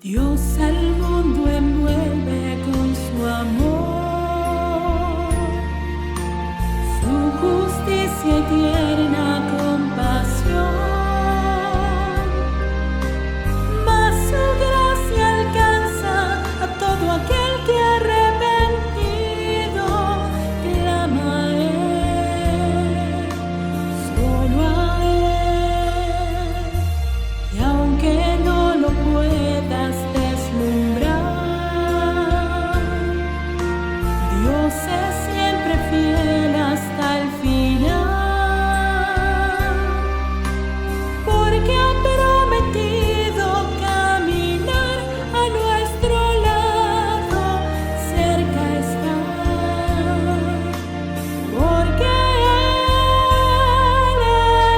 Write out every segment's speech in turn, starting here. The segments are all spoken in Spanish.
Dios al mundo envuelve con su amor, su justicia y tierna compasión, mas su gracia alcanza a todo aquel que arrepentido clama a Él, solo a Él. Y aunque no lo puedas deslumbrar, Dios es siempre fiel hasta el final, porque ha prometido caminar a nuestro lado, cerca está, porque Él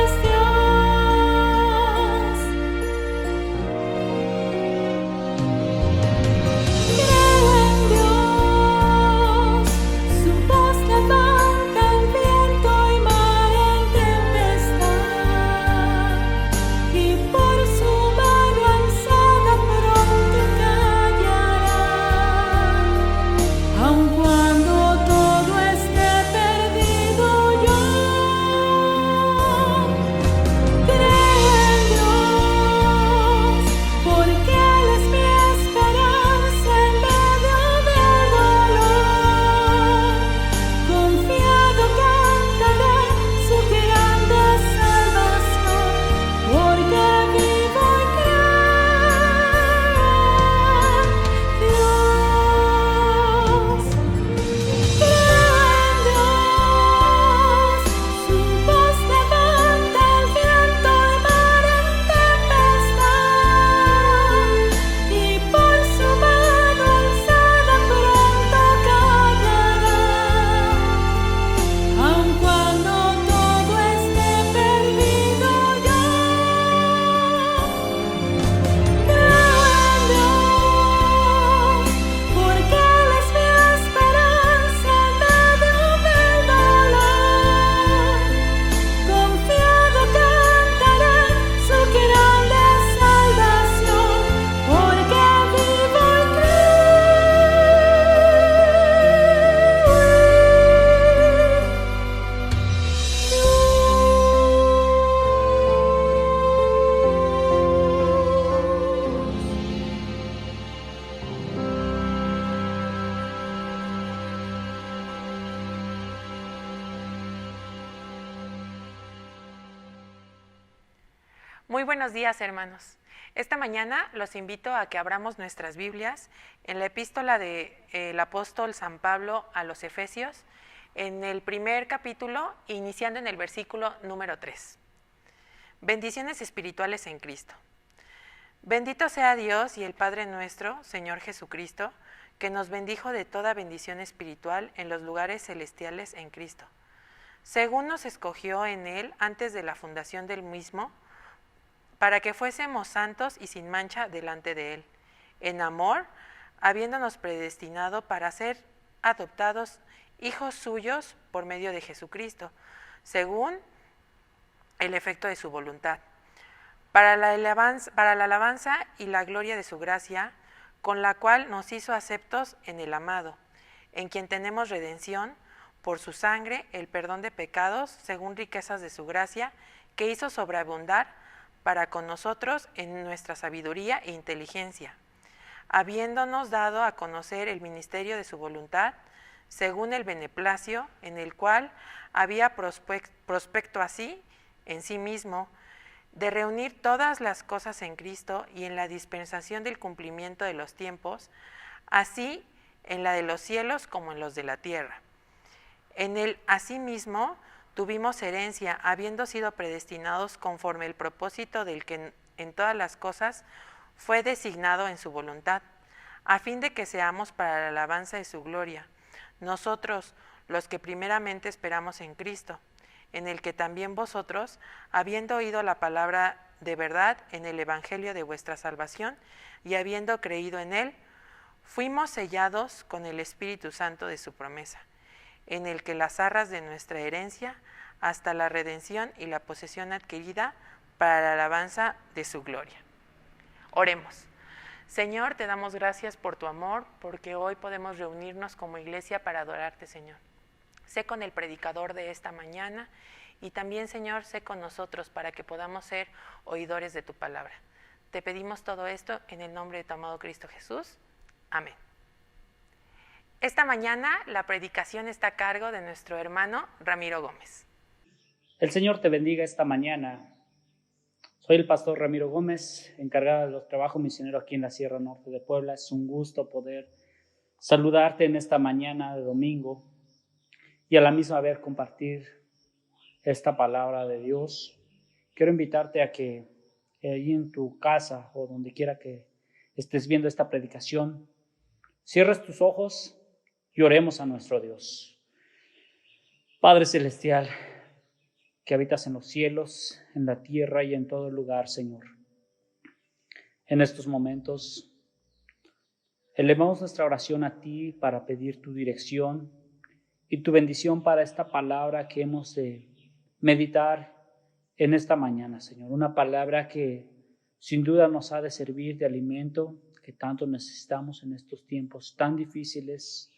es Dios. Creo en Dios, su voz levanta el viento y mar en tempestad, y por su mano alzada pronto callará. Aun cuando todo esté perdido, yo creo en Dios, porque Él es mi esperanza en medio del dolor. Confiado cantaré su grande salvación, porque vivo y creo en Dios. Creo en Dios, su voz levanta el viento y mar en tempestad, y por su mano alzada pronto callará. Aun cuando todo esté perdido, yo creo en Dios, porque Él es mi esperanza en medio del dolor. Confiado cantaré su grande salvación, porque vivo y Muy buenos días, hermanos. Esta mañana los invito a que abramos nuestras Biblias en la epístola del apóstol San Pablo a los Efesios, en el primer capítulo, iniciando en el versículo número 3. Bendiciones espirituales en Cristo. Bendito sea Dios y el Padre nuestro, Señor Jesucristo, que nos bendijo de toda bendición espiritual en los lugares celestiales en Cristo, según nos escogió en Él antes de la fundación del mismo, para que fuésemos santos y sin mancha delante de Él, en amor, habiéndonos predestinado para ser adoptados hijos suyos por medio de Jesucristo, según el efecto de su voluntad, para la alabanza y la gloria de su gracia, con la cual nos hizo aceptos en el amado, en quien tenemos redención por su sangre, el perdón de pecados, según riquezas de su gracia, que hizo sobreabundar para con nosotros en nuestra sabiduría e inteligencia, habiéndonos dado a conocer el ministerio de su voluntad, según el beneplacio en el cual había prospecto así en sí mismo, de reunir todas las cosas en Cristo y en la dispensación del cumplimiento de los tiempos, así en la de los cielos como en los de la tierra. En él asimismo tuvimos herencia, habiendo sido predestinados conforme el propósito del que en todas las cosas fue designado en su voluntad, a fin de que seamos para la alabanza de su gloria, nosotros los que primeramente esperamos en Cristo, en el que también vosotros, habiendo oído la palabra de verdad en el evangelio de vuestra salvación, y habiendo creído en él, fuimos sellados con el Espíritu Santo de su promesa, en el que las arras de nuestra herencia hasta la redención y la posesión adquirida para la alabanza de su gloria. Oremos. Señor, te damos gracias por tu amor, porque hoy podemos reunirnos como iglesia para adorarte, Señor. Sé con el predicador de esta mañana y también, Señor, sé con nosotros para que podamos ser oidores de tu palabra. Te pedimos todo esto en el nombre de tu amado Cristo Jesús. Amén. Esta mañana la predicación está a cargo de nuestro hermano Ramiro Gómez. El Señor te bendiga esta mañana. Soy el pastor Ramiro Gómez, encargado de los trabajos misioneros aquí en la Sierra Norte de Puebla. Es un gusto poder saludarte en esta mañana de domingo y a la misma vez compartir esta palabra de Dios. Quiero invitarte a que ahí en tu casa o donde quiera que estés viendo esta predicación, cierres tus ojos y oremos a nuestro Dios. Padre Celestial, que habitas en los cielos, en la tierra y en todo lugar, Señor. En estos momentos, elevamos nuestra oración a ti para pedir tu dirección y tu bendición para esta palabra que hemos de meditar en esta mañana, Señor. Una palabra que sin duda nos ha de servir de alimento que tanto necesitamos en estos tiempos tan difíciles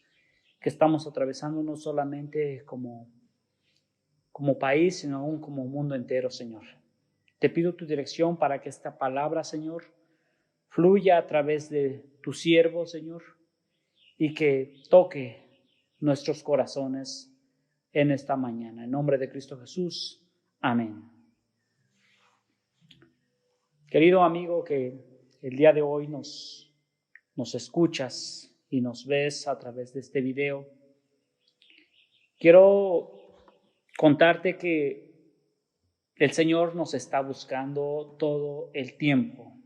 que estamos atravesando, no solamente como país, sino aún como mundo entero, Señor. Te pido tu dirección para que esta palabra, Señor, fluya a través de tu siervo, Señor, y que toque nuestros corazones en esta mañana. En nombre de Cristo Jesús, amén. Querido amigo que el día de hoy nos escuchas y nos ves a través de este video, quiero contarte que el Señor nos está buscando todo el tiempo.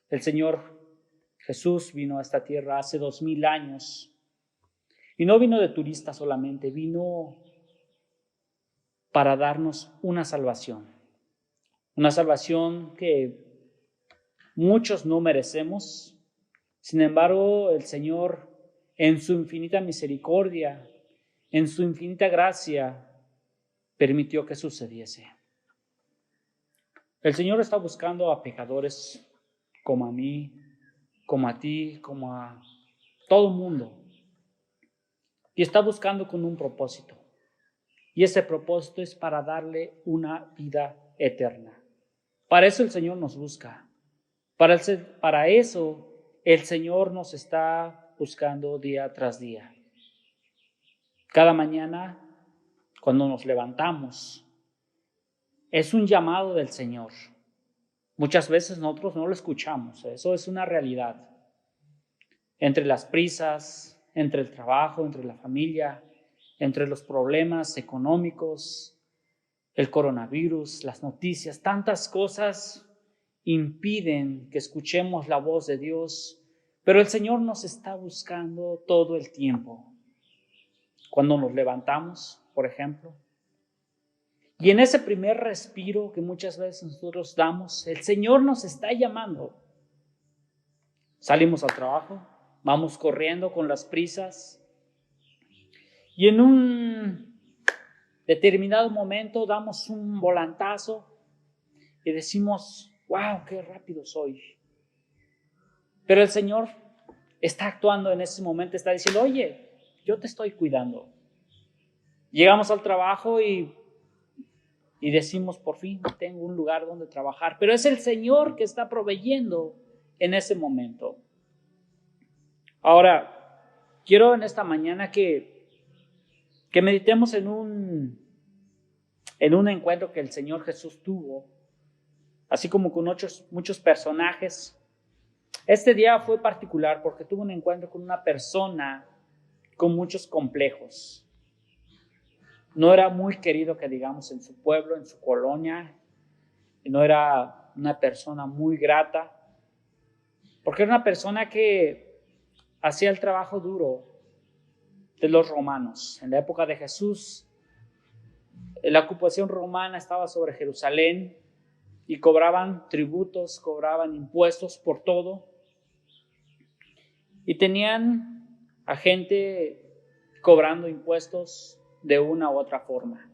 El Señor Jesús vino a esta tierra hace 2000 años y no vino de turista solamente, vino para darnos una salvación que muchos no merecemos. Sin embargo, el Señor, en su infinita misericordia, en su infinita gracia, permitió que sucediese. El Señor está buscando a pecadores como a mí, como a ti, como a todo mundo. Y está buscando con un propósito. Y ese propósito es para darle una vida eterna. Para eso el Señor nos busca. Para eso el Señor nos está buscando día tras día. Cada mañana, cuando nos levantamos, es un llamado del Señor. Muchas veces nosotros no lo escuchamos, eso es una realidad. Entre las prisas, entre el trabajo, entre la familia, entre los problemas económicos, el coronavirus, las noticias, tantas cosas impiden que escuchemos la voz de Dios, pero el Señor nos está buscando todo el tiempo. Cuando nos levantamos, por ejemplo, y en ese primer respiro que muchas veces nosotros damos, el Señor nos está llamando. Salimos al trabajo, vamos corriendo con las prisas y en un determinado momento damos un volantazo y decimos, wow, qué rápido soy. Pero el Señor está actuando en ese momento, está diciendo, oye, yo te estoy cuidando. Llegamos al trabajo y decimos, por fin tengo un lugar donde trabajar. Pero es el Señor que está proveyendo en ese momento. Ahora, quiero en esta mañana que meditemos en un encuentro que el Señor Jesús tuvo, así como con muchos personajes. Este día fue particular porque tuvo un encuentro con una persona con muchos complejos. No era muy querido, que digamos, en su pueblo, en su colonia, y no era una persona muy grata, porque era una persona que hacía el trabajo duro de los romanos. En la época de Jesús, la ocupación romana estaba sobre Jerusalén y cobraban tributos, cobraban impuestos por todo, y tenían a gente cobrando impuestos de una u otra forma.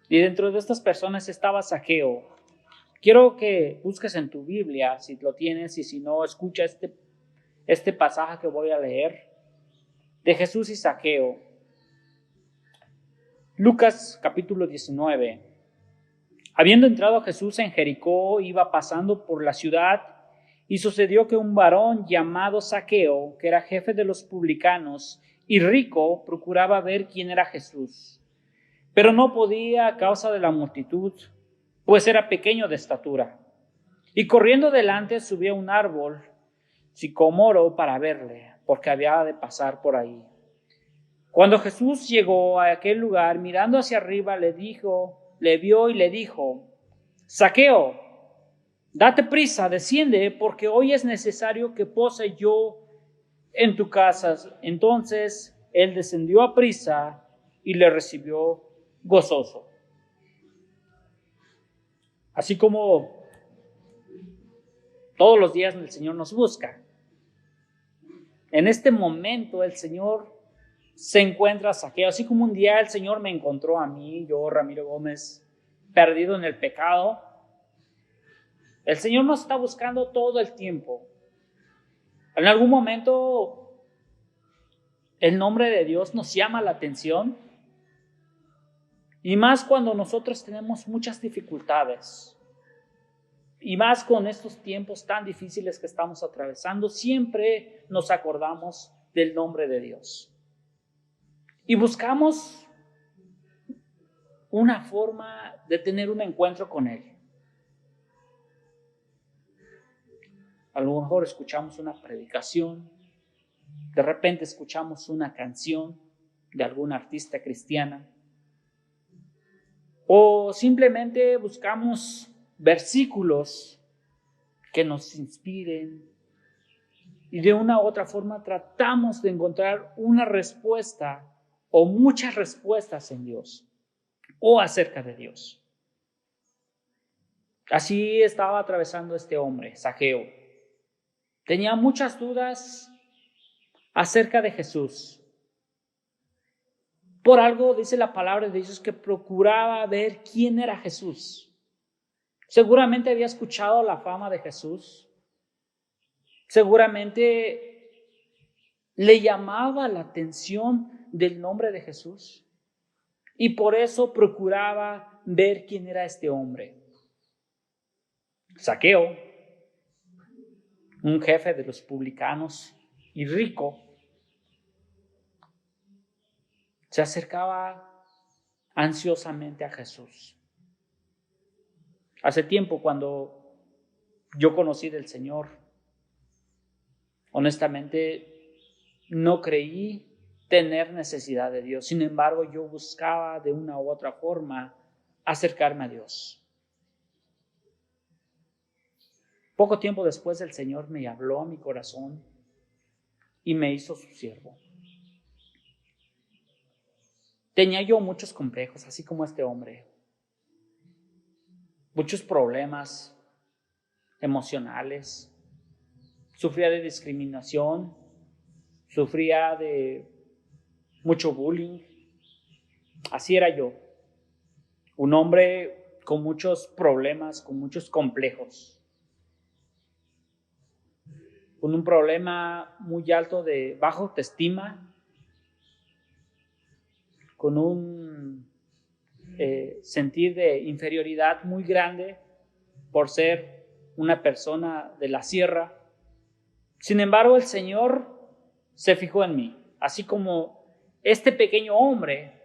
Y dentro de estas personas estaba Zaqueo, Quiero que busques en tu Biblia, si lo tienes, y si no, escucha este pasaje que voy a leer de Jesús y Zaqueo. Lucas capítulo 19. Habiendo entrado Jesús en Jericó, iba pasando por la ciudad, y sucedió que un varón llamado Zaqueo, que era jefe de los publicanos y rico, procuraba ver quién era Jesús, pero no podía a causa de la multitud, pues era pequeño de estatura. Y corriendo delante subió a un árbol sicómoro para verle, porque había de pasar por ahí. Cuando Jesús llegó a aquel lugar, mirando hacia arriba, le vio y le dijo: Zaqueo, date prisa, desciende, porque hoy es necesario que pose yo en tu casa. Entonces él descendió a prisa y le recibió gozoso. Así como todos los días el Señor nos busca, en este momento el Señor se encuentra a Zaqueo, así como un día el Señor me encontró a mí, yo, Ramiro Gómez, perdido en el pecado. El Señor nos está buscando todo el tiempo. En algún momento el nombre de Dios nos llama la atención, y más cuando nosotros tenemos muchas dificultades, y más con estos tiempos tan difíciles que estamos atravesando, siempre nos acordamos del nombre de Dios. Y buscamos una forma de tener un encuentro con Él. A lo mejor escuchamos una predicación, de repente escuchamos una canción de alguna artista cristiana, o simplemente buscamos versículos que nos inspiren, y de una u otra forma tratamos de encontrar una respuesta o muchas respuestas en Dios o acerca de Dios. Así estaba atravesando este hombre, Zaqueo. Tenía muchas dudas acerca de Jesús. Por algo dice la palabra de Dios que procuraba ver quién era Jesús. Seguramente había escuchado la fama de Jesús. Seguramente le llamaba la atención del nombre de Jesús, y por eso procuraba ver quién era este hombre. Zaqueo, un jefe de los publicanos y rico, se acercaba ansiosamente a Jesús. Hace tiempo, cuando yo conocí del Señor, honestamente no creí tener necesidad de Dios. Sin embargo, yo buscaba de una u otra forma acercarme a Dios. Poco tiempo después, el Señor me habló a mi corazón y me hizo su siervo. Tenía yo muchos complejos, así como este hombre. Muchos problemas emocionales. Sufría de discriminación. Sufría de mucho bullying. Así era yo. Un hombre con muchos problemas, con muchos complejos. Con un problema muy alto de baja autoestima. Con un sentir de inferioridad muy grande por ser una persona de la sierra. Sin embargo, el Señor se fijó en mí, así como este pequeño hombre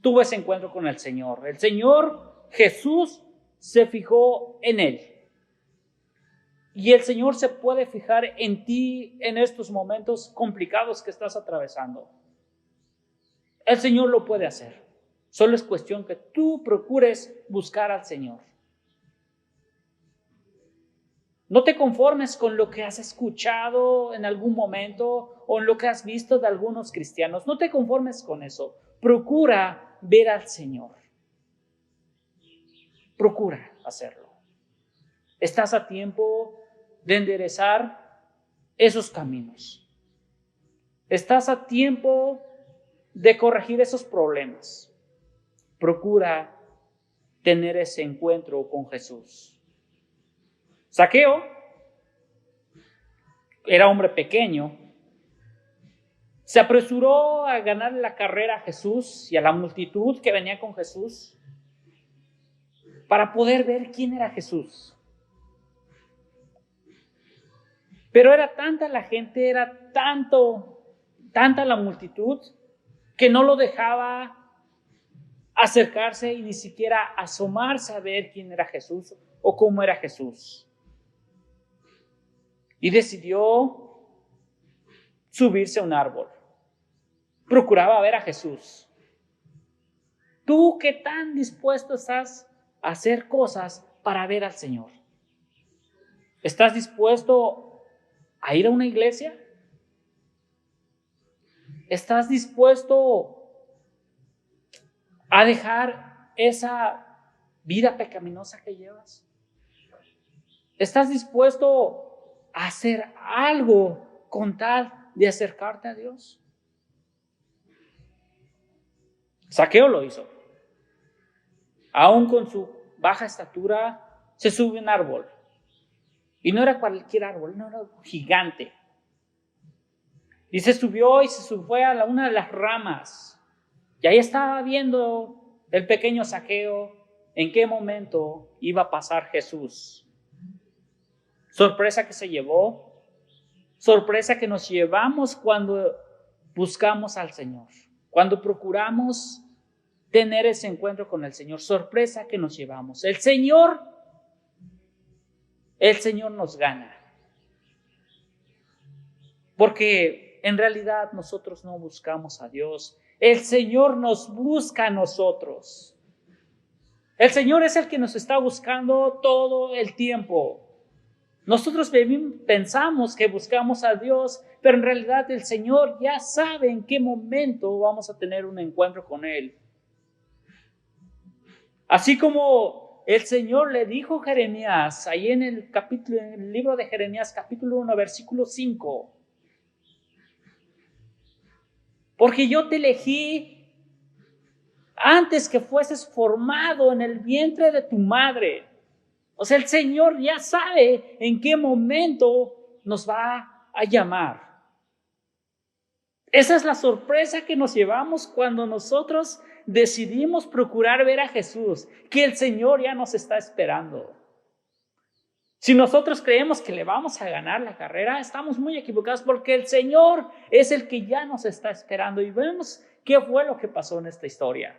tuvo ese encuentro con el Señor. El Señor Jesús se fijó en él. Y el Señor se puede fijar en ti en estos momentos complicados que estás atravesando. El Señor lo puede hacer. Solo es cuestión que tú procures buscar al Señor. No te conformes con lo que has escuchado en algún momento o en lo que has visto de algunos cristianos. No te conformes con eso. Procura ver al Señor. Procura hacerlo. Estás a tiempo de enderezar esos caminos. Estás a tiempo de corregir esos problemas. Procura tener ese encuentro con Jesús. Zaqueo era hombre pequeño. Se apresuró a ganar la carrera a Jesús y a la multitud que venía con Jesús para poder ver quién era Jesús. Pero era tanta la gente, era tanta la multitud que no lo dejaba acercarse y ni siquiera asomarse a ver quién era Jesús o cómo era Jesús. Y decidió subirse a un árbol. Procuraba ver a Jesús. ¿Tú qué tan dispuesto estás a hacer cosas para ver al Señor? ¿Estás dispuesto a ir a una iglesia? ¿Estás dispuesto a dejar esa vida pecaminosa que llevas? ¿Estás dispuesto a hacer algo con tal de acercarte a Dios? Zaqueo lo hizo. Aún con su baja estatura, se sube a un árbol. Y no era cualquier árbol, no era un gigante. Y se subió y se fue a una de las ramas. Y ahí estaba viendo el pequeño Zaqueo en qué momento iba a pasar Jesús. Sorpresa que se llevó, sorpresa que nos llevamos cuando buscamos al Señor, cuando procuramos tener ese encuentro con el Señor, sorpresa que nos llevamos. El Señor nos gana, porque en realidad nosotros no buscamos a Dios, el Señor nos busca a nosotros. El Señor es el que nos está buscando todo el tiempo. Nosotros pensamos que buscamos a Dios, pero en realidad el Señor ya sabe en qué momento vamos a tener un encuentro con Él. Así como el Señor le dijo a Jeremías, ahí en el libro de Jeremías, capítulo 1, versículo 5. Porque yo te elegí antes que fueses formado en el vientre de tu madre. O sea, el Señor ya sabe en qué momento nos va a llamar. Esa es la sorpresa que nos llevamos cuando nosotros decidimos procurar ver a Jesús, que el Señor ya nos está esperando. Si nosotros creemos que le vamos a ganar la carrera, estamos muy equivocados porque el Señor es el que ya nos está esperando. Y vemos qué fue lo que pasó en esta historia.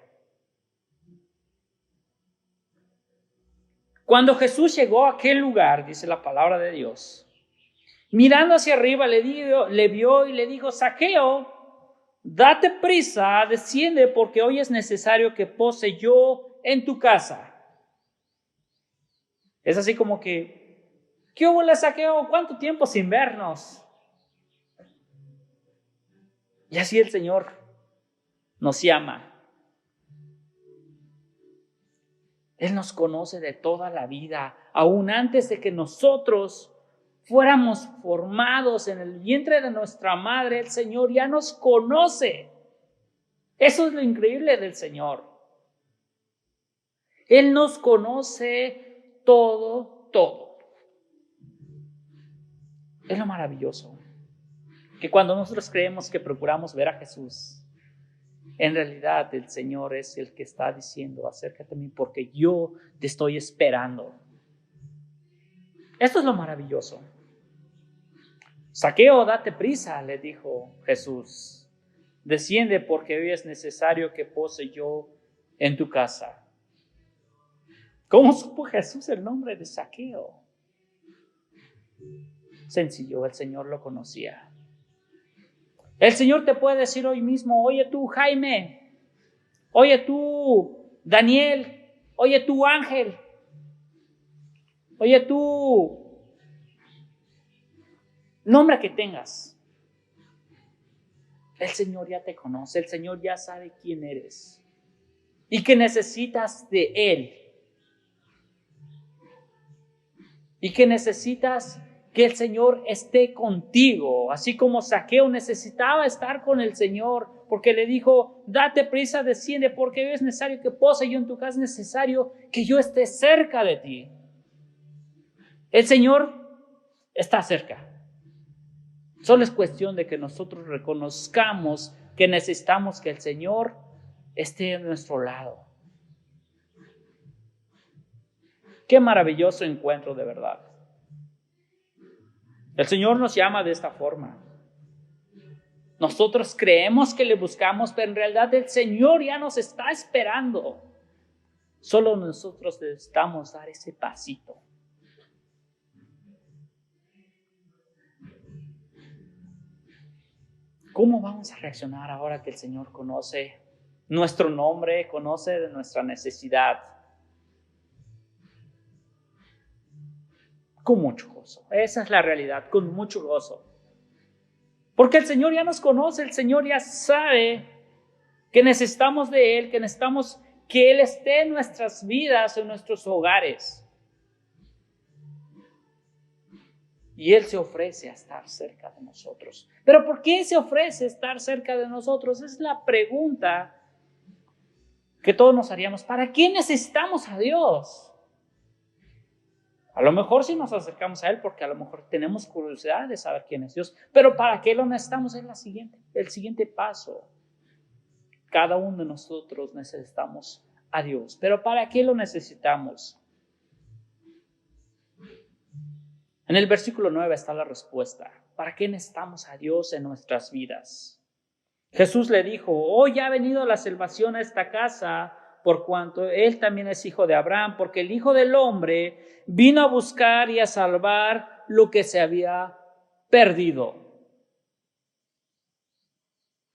Cuando Jesús llegó a aquel lugar, dice la palabra de Dios, mirando hacia arriba le vio y le dijo: Zaqueo, date prisa, desciende, porque hoy es necesario que pose yo en tu casa. Es así como que, ¿qué hubo, Zaqueo? ¿Cuánto tiempo sin vernos? Y así el Señor nos llama. Él nos conoce de toda la vida, aún antes de que nosotros fuéramos formados en el vientre de nuestra madre. El Señor ya nos conoce. Eso es lo increíble del Señor. Él nos conoce todo. Es lo maravilloso, que cuando nosotros creemos que procuramos ver a Jesús, en realidad el Señor es el que está diciendo: acércate a mí porque yo te estoy esperando. Esto es lo maravilloso. Zaqueo, date prisa, le dijo Jesús. Desciende porque hoy es necesario que pose yo en tu casa. ¿Cómo supo Jesús el nombre de Zaqueo? Sencillo, el Señor lo conocía. El Señor te puede decir hoy mismo: oye tú, Jaime, oye tú, Daniel, oye tú, Ángel, oye tú, nombre que tengas. El Señor ya te conoce, el Señor ya sabe quién eres y que necesitas de Él. Y que necesitas que el Señor esté contigo, así como Zaqueo necesitaba estar con el Señor, porque le dijo: date prisa, desciende, porque hoy es necesario que pose yo en tu casa, es necesario que yo esté cerca de ti. El Señor está cerca. Solo es cuestión de que nosotros reconozcamos que necesitamos que el Señor esté a nuestro lado. Qué maravilloso encuentro de verdad. El Señor nos llama de esta forma. Nosotros creemos que le buscamos, pero en realidad el Señor ya nos está esperando. Solo nosotros necesitamos dar ese pasito. ¿Cómo vamos a reaccionar ahora que el Señor conoce nuestro nombre, conoce de nuestra necesidad? Con mucho gozo. Esa es la realidad, con mucho gozo. Porque el Señor ya nos conoce, el Señor ya sabe que necesitamos de Él, que necesitamos que Él esté en nuestras vidas, en nuestros hogares. Y Él se ofrece a estar cerca de nosotros. ¿Pero por qué se ofrece estar cerca de nosotros? Es la pregunta que todos nos haríamos. ¿Para qué necesitamos a Dios? A lo mejor sí nos acercamos a Él porque a lo mejor tenemos curiosidad de saber quién es Dios. Pero ¿para qué lo necesitamos? Es el siguiente paso. Cada uno de nosotros necesitamos a Dios. ¿Pero para qué lo necesitamos? En el versículo 9 está la respuesta. ¿Para qué necesitamos a Dios en nuestras vidas? Jesús le dijo, hoy ha venido la salvación a esta casa, por cuanto Él también es hijo de Abraham, porque el Hijo del Hombre vino a buscar y a salvar lo que se había perdido.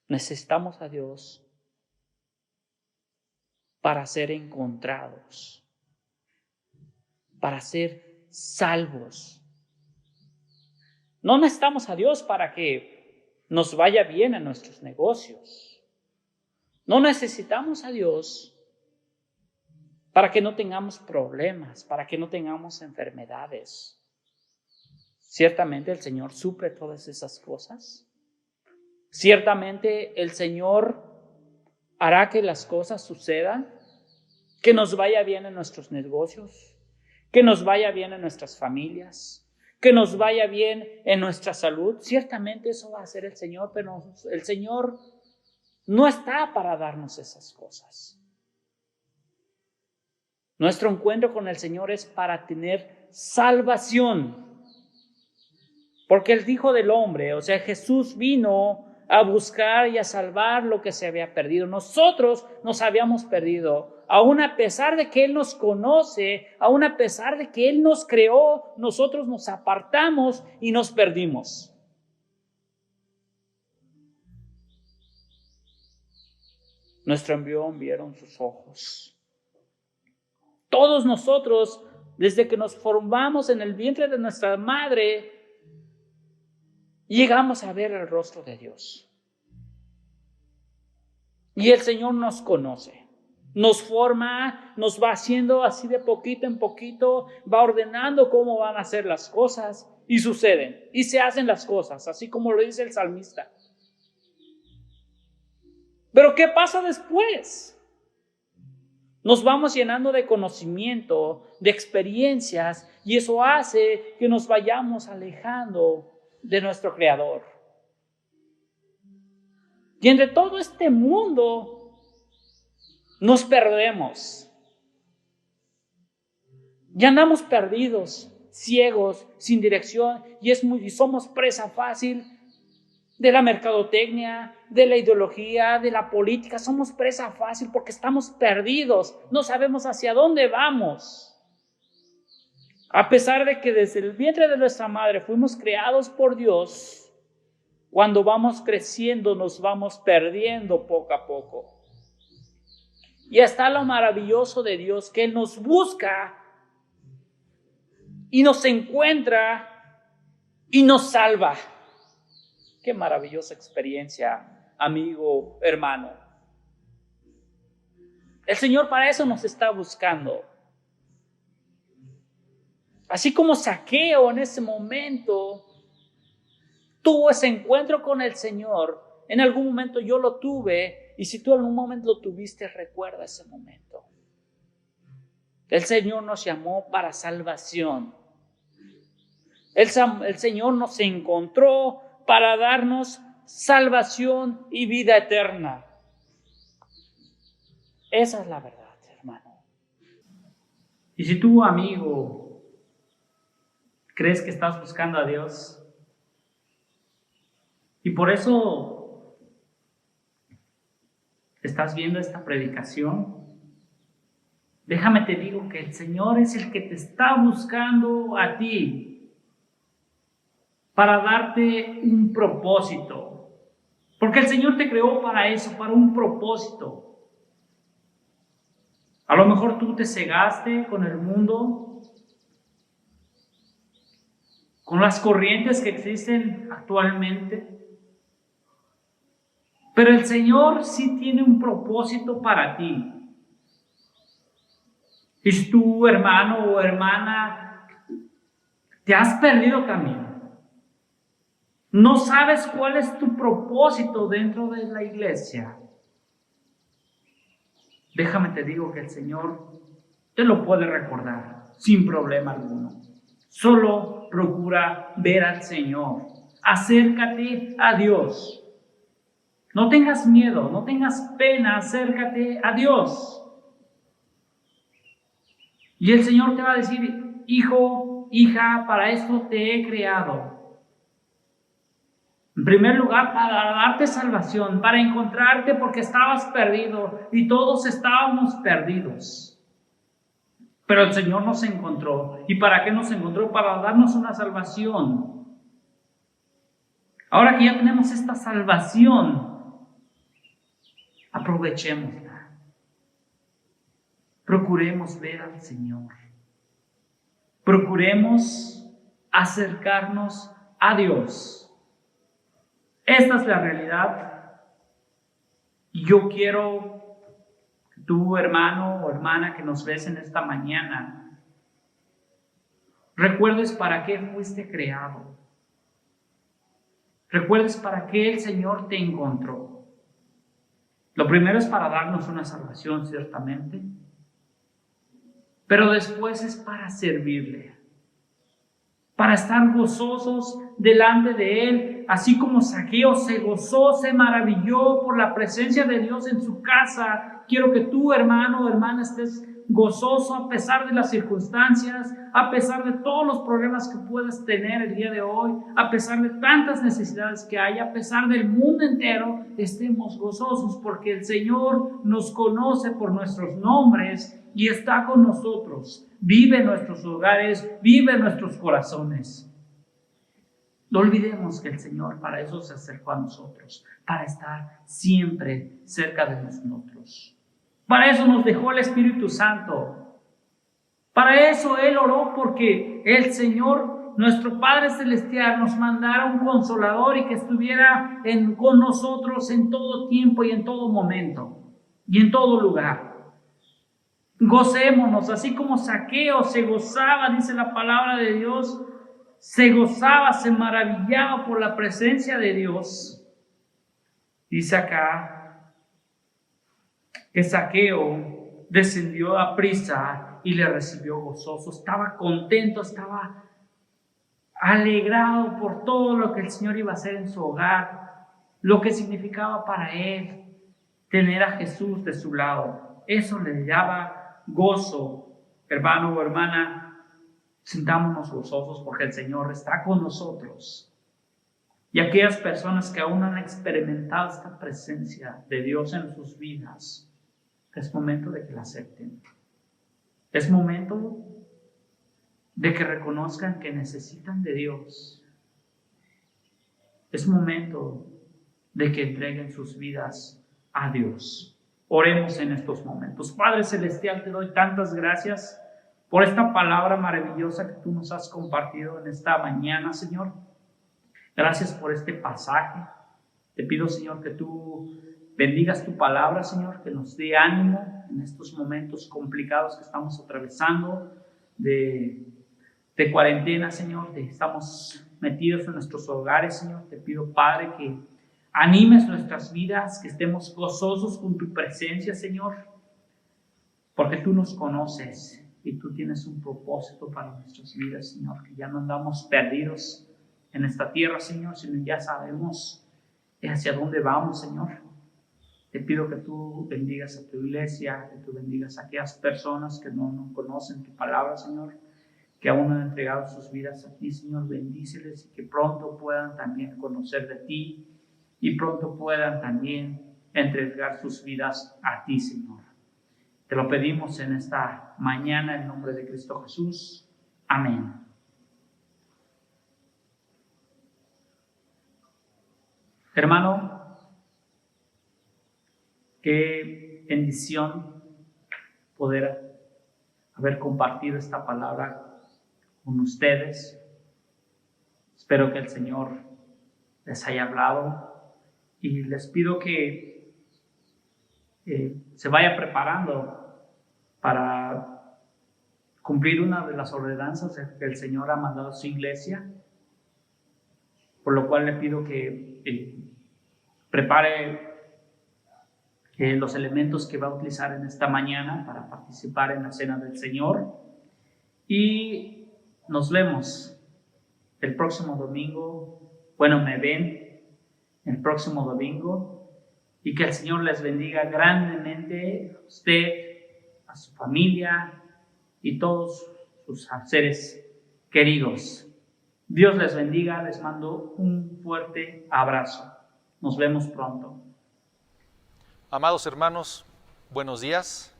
Necesitamos a Dios para ser encontrados, para ser salvos. No necesitamos a Dios para que nos vaya bien en nuestros negocios. No necesitamos a Dios para que no tengamos problemas, para que no tengamos enfermedades. Ciertamente el Señor suple todas esas cosas. Ciertamente el Señor hará que las cosas sucedan, que nos vaya bien en nuestros negocios, que nos vaya bien en nuestras familias, que nos vaya bien en nuestra salud. Ciertamente eso va a hacer el Señor, pero el Señor no está para darnos esas cosas. Nuestro encuentro con el Señor es para tener salvación. Porque el Hijo del Hombre, o sea, Jesús vino a buscar y a salvar lo que se había perdido. Nosotros nos habíamos perdido. Aún a pesar de que Él nos conoce, aún a pesar de que Él nos creó, nosotros nos apartamos y nos perdimos. Nuestro embrión vieron sus ojos. Todos nosotros, desde que nos formamos en el vientre de nuestra madre, llegamos a ver el rostro de Dios. Y el Señor nos conoce. Nos forma, nos va haciendo así de poquito en poquito, va ordenando cómo van a ser las cosas y suceden y se hacen las cosas, así como lo dice el salmista. Pero ¿qué pasa después? Nos vamos llenando de conocimiento, de experiencias, y eso hace que nos vayamos alejando de nuestro Creador. Y entre todo este mundo nos perdemos. Y andamos perdidos, ciegos, sin dirección, y somos presa fácil de la mercadotecnia, de la ideología, de la política. Somos presa fácil porque estamos perdidos, no sabemos hacia dónde vamos. A pesar de que desde el vientre de nuestra madre fuimos creados por Dios, cuando vamos creciendo nos vamos perdiendo poco a poco. Y está lo maravilloso de Dios, que Él nos busca y nos encuentra y nos salva. Qué maravillosa experiencia, amigo, hermano. El Señor para eso nos está buscando. Así como Zaqueo en ese momento tuvo ese encuentro con el Señor, en algún momento yo lo tuve, y si tú en algún momento lo tuviste, recuerda ese momento. El Señor nos llamó para salvación. El Señor nos encontró para darnos salvación y vida eterna. Esa es la verdad, hermano. Y si tú, amigo, crees que estás buscando a Dios y por eso estás viendo esta predicación, déjame te digo que el Señor es el que te está buscando a ti para darte un propósito. Porque el Señor te creó para eso, para un propósito. A lo mejor tú te cegaste con el mundo, con las corrientes que existen actualmente. Pero el Señor sí tiene un propósito para ti. Y si tú, hermano o hermana, te has perdido camino, no sabes cuál es tu propósito dentro de la iglesia, déjame te digo que el Señor te lo puede recordar sin problema alguno. Solo procura ver al Señor. Acércate a Dios. No tengas miedo, no tengas pena, acércate a Dios. Y el Señor te va a decir, hijo, hija, para esto te he creado. En primer lugar, para darte salvación, para encontrarte porque estabas perdido y todos estábamos perdidos. Pero el Señor nos encontró. ¿Y para qué nos encontró? Para darnos una salvación. Ahora que ya tenemos esta salvación, aprovechémosla. Procuremos ver al Señor. Procuremos acercarnos a Dios. Esta es la realidad. Y yo quiero que tú, hermano o hermana que nos ves en esta mañana, recuerdes para qué fuiste creado. Recuerdes para qué el Señor te encontró. Lo primero es para darnos una salvación, ciertamente. Pero después es para servirle, para estar gozosos delante de Él, así como Zaqueo se gozó, se maravilló por la presencia de Dios en su casa. Quiero que tú, hermano o hermana, estés gozoso a pesar de las circunstancias, a pesar de todos los problemas que puedas tener el día de hoy, a pesar de tantas necesidades que hay, a pesar del mundo entero, estemos gozosos porque el Señor nos conoce por nuestros nombres y está con nosotros, vive en nuestros hogares, vive en nuestros corazones. No olvidemos que el Señor para eso se acercó a nosotros, para estar siempre cerca de nosotros. Para eso nos dejó el Espíritu Santo. Para eso Él oró porque el Señor, nuestro Padre Celestial, nos mandara un consolador y que estuviera con nosotros en todo tiempo y en todo momento y en todo lugar. Gocémonos, así como Zaqueo se gozaba, dice la palabra de Dios, se gozaba, se maravillaba por la presencia de Dios. Dice acá que Zaqueo descendió a prisa y le recibió gozoso. Estaba contento, estaba alegrado por todo lo que el Señor iba a hacer en su hogar, lo que significaba para él tener a Jesús de su lado. Eso le daba gozo. Hermano o hermana, sintámonos gozosos porque el Señor está con nosotros. Y aquellas personas que aún no han experimentado esta presencia de Dios en sus vidas, es momento de que la acepten. Es momento de que reconozcan que necesitan de Dios. Es momento de que entreguen sus vidas a Dios. Oremos en estos momentos. Padre Celestial, te doy tantas gracias por esta palabra maravillosa que tú nos has compartido en esta mañana, Señor. Gracias por este pasaje. Te pido, Señor, que tú bendigas tu palabra, Señor, que nos dé ánimo en estos momentos complicados que estamos atravesando de cuarentena, Señor. Estamos metidos en nuestros hogares, Señor. Te pido, Padre, que animes nuestras vidas, que estemos gozosos con tu presencia, Señor, porque tú nos conoces y tú tienes un propósito para nuestras vidas, Señor, que ya no andamos perdidos en esta tierra, Señor, sino ya sabemos hacia dónde vamos, Señor. Te pido que tú bendigas a tu iglesia, que tú bendigas a aquellas personas que no conocen tu palabra, Señor, que aún no han entregado sus vidas a ti, Señor. Bendíceles y que pronto puedan también conocer de ti y pronto puedan también entregar sus vidas a ti, Señor. Te lo pedimos en esta mañana en nombre de Cristo Jesús. Amén. Hermano, qué bendición poder haber compartido esta palabra con ustedes. Espero que el Señor les haya hablado y les pido que se vaya preparando para cumplir una de las ordenanzas que el Señor ha mandado a su iglesia, por lo cual le pido que prepare los elementos que va a utilizar en esta mañana para participar en la cena del Señor. Y nos vemos el próximo domingo. Bueno, me ven el próximo domingo. Y que el Señor les bendiga grandemente a usted, a su familia y todos sus seres queridos. Dios les bendiga. Les mando un fuerte abrazo. Nos vemos pronto. Amados hermanos, buenos días.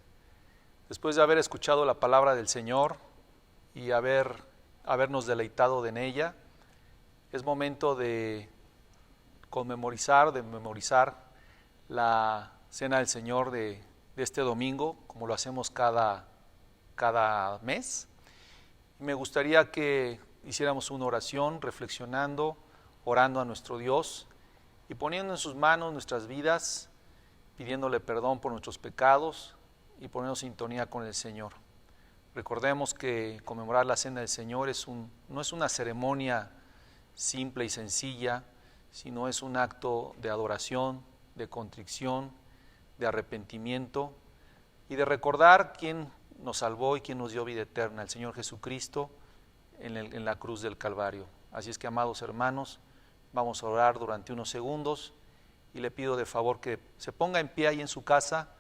Después de haber escuchado la palabra del Señor y habernos deleitado en ella, es momento de memorizar la cena del Señor de este domingo, como lo hacemos cada mes. Me gustaría que hiciéramos una oración reflexionando, orando a nuestro Dios y poniendo en sus manos nuestras vidas, pidiéndole perdón por nuestros pecados y poniéndonos en sintonía con el Señor. Recordemos que conmemorar la Cena del Señor no es una ceremonia simple y sencilla, sino es un acto de adoración, de contrición, de arrepentimiento y de recordar quién nos salvó y quién nos dio vida eterna, el Señor Jesucristo en la cruz del Calvario. Así es que, amados hermanos, vamos a orar durante unos segundos y le pido de favor que se ponga en pie ahí en su casa,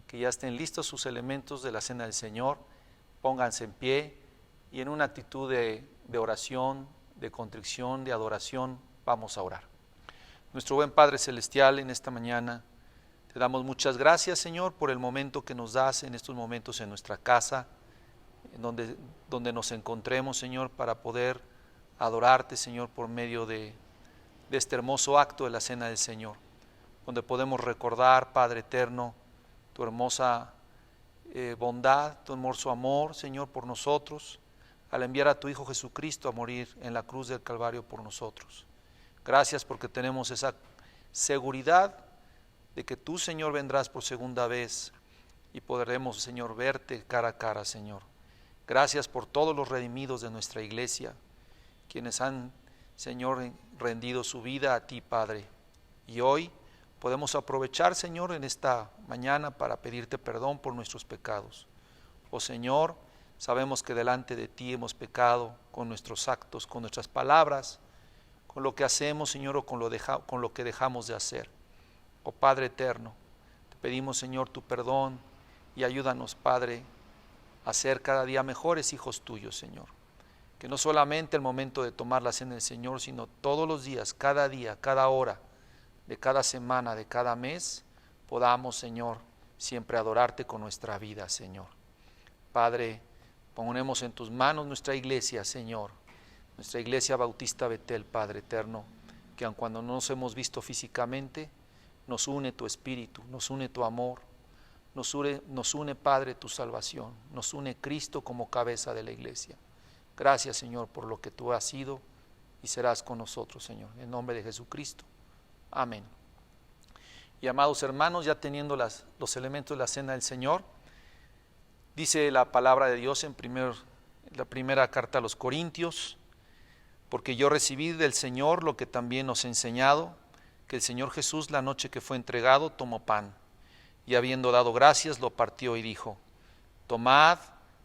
que ya estén listos sus elementos de la Cena del Señor, pónganse en pie y en una actitud de oración, de contrición, de adoración, vamos a orar. Nuestro buen Padre Celestial, en esta mañana te damos muchas gracias, Señor, por el momento que nos das en estos momentos en nuestra casa, en donde nos encontremos, Señor, para poder adorarte, Señor, por medio de este hermoso acto de la Cena del Señor, donde podemos recordar, Padre eterno, tu hermosa bondad, tu hermoso amor, Señor, por nosotros, al enviar a tu Hijo Jesucristo a morir en la cruz del Calvario por nosotros. Gracias porque tenemos esa seguridad de que tú, Señor, vendrás por segunda vez y podremos, Señor, verte cara a cara, Señor. Gracias por todos los redimidos de nuestra iglesia, quienes han, Señor, rendido su vida a ti, Padre. Y hoy podemos aprovechar, Señor, en esta mañana para pedirte perdón por nuestros pecados. Oh Señor, sabemos que delante de ti hemos pecado con nuestros actos, con nuestras palabras, con lo que hacemos, Señor, o con lo que dejamos de hacer. Oh Padre eterno, te pedimos, Señor, tu perdón y ayúdanos, Padre, a ser cada día mejores hijos tuyos, Señor. Que no solamente el momento de tomar la cena del Señor, sino todos los días, cada día, cada hora, de cada semana, de cada mes, podamos, Señor, siempre adorarte con nuestra vida, Señor. Padre, ponemos en tus manos nuestra iglesia, Señor, nuestra iglesia Bautista Betel, Padre eterno, que aun cuando no nos hemos visto físicamente, nos une tu espíritu, nos une tu amor, nos une, Padre, tu salvación, nos une Cristo como cabeza de la iglesia. Gracias, Señor, por lo que tú has sido y serás con nosotros, Señor, en nombre de Jesucristo. Amén. Y amados hermanos, ya teniendo los elementos de la cena del Señor, dice la palabra de Dios en la primera carta a los Corintios: porque yo recibí del Señor lo que también os he enseñado, que el Señor Jesús, la noche que fue entregado, tomó pan, y habiendo dado gracias, lo partió y dijo: tomad,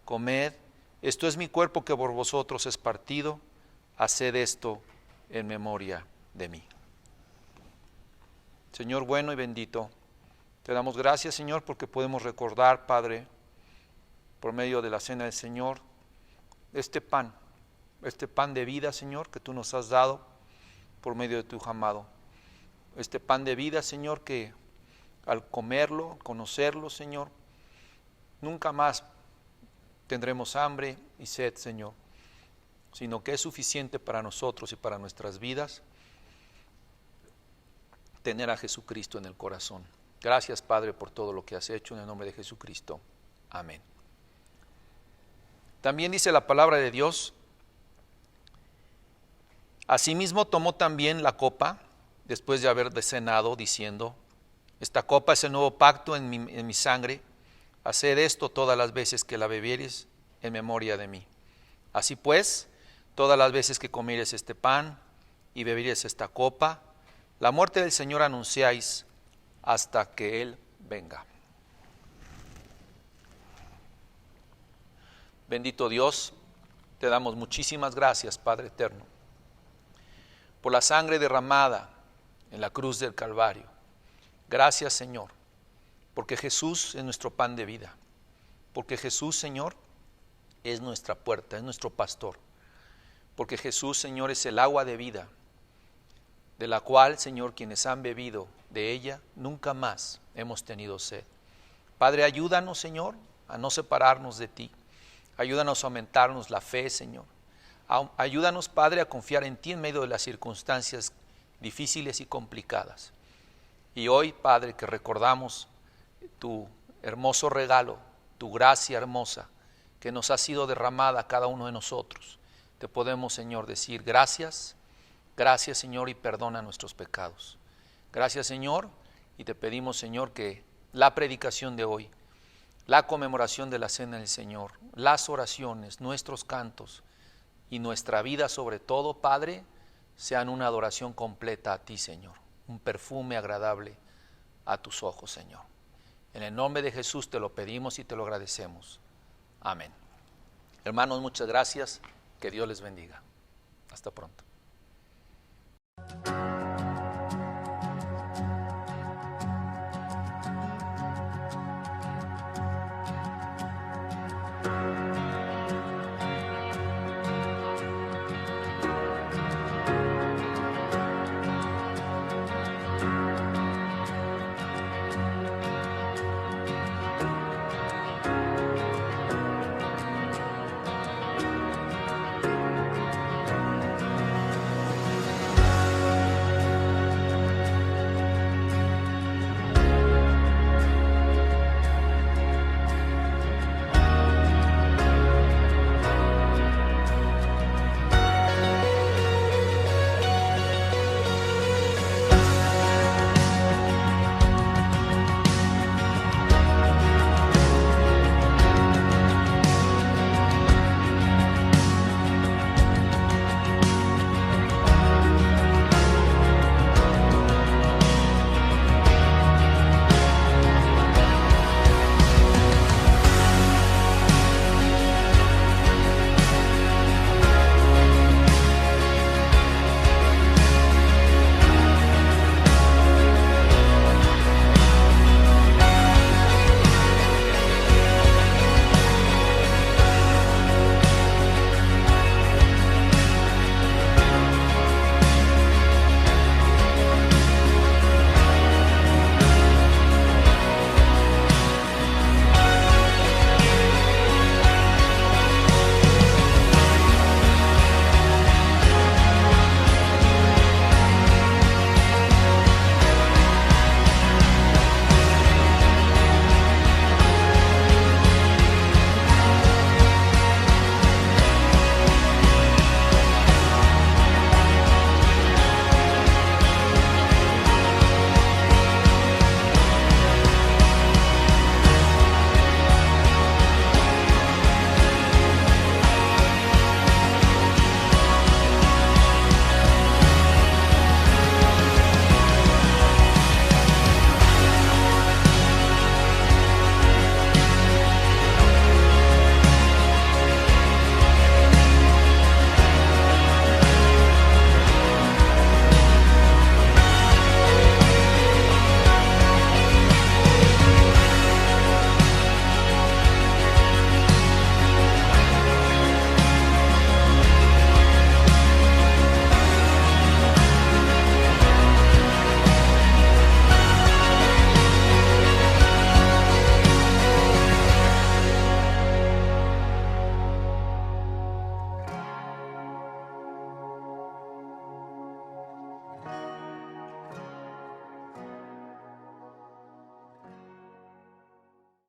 comed, esto es mi cuerpo que por vosotros es partido, haced esto en memoria de mí. Señor bueno y bendito, te damos gracias, Señor, porque podemos recordar, Padre, por medio de la cena del Señor, este pan de vida, Señor, que tú nos has dado por medio de tu Hijo amado. Este pan de vida, Señor, que al comerlo, conocerlo, Señor, nunca más tendremos hambre y sed, Señor, sino que es suficiente para nosotros y para nuestras vidas tener a Jesucristo en el corazón. Gracias, Padre, por todo lo que has hecho en el nombre de Jesucristo. Amén. También dice la palabra de Dios: asimismo tomó también la copa después de haber cenado, diciendo: esta copa es el nuevo pacto en mi sangre. Haced esto todas las veces que la bebiereis en memoria de mí. Así pues, todas las veces que comiereis este pan y bebiereis esta copa, la muerte del Señor anunciáis hasta que Él venga. Bendito Dios, te damos muchísimas gracias, Padre eterno, por la sangre derramada en la cruz del Calvario. Gracias, Señor, porque Jesús es nuestro pan de vida, porque Jesús, Señor, es nuestra puerta, es nuestro pastor, porque Jesús, Señor, es el agua de vida, de la cual, Señor, quienes han bebido de ella, nunca más hemos tenido sed. Padre, ayúdanos, Señor, a no separarnos de ti. Ayúdanos a aumentarnos la fe, Señor. Ayúdanos, Padre, a confiar en ti en medio de las circunstancias difíciles y complicadas. Y hoy, Padre, que recordamos tu hermoso regalo, tu gracia hermosa, que nos ha sido derramada a cada uno de nosotros, te podemos, Señor, decir gracias, gracias, Señor, y perdona nuestros pecados. Gracias, Señor, y te pedimos, Señor, que la predicación de hoy, la conmemoración de la cena del Señor, las oraciones, nuestros cantos y nuestra vida sobre todo, Padre, sean una adoración completa a ti, Señor, un perfume agradable a tus ojos, Señor. En el nombre de Jesús te lo pedimos y te lo agradecemos. Amén. Hermanos, muchas gracias. Que Dios les bendiga. Hasta pronto.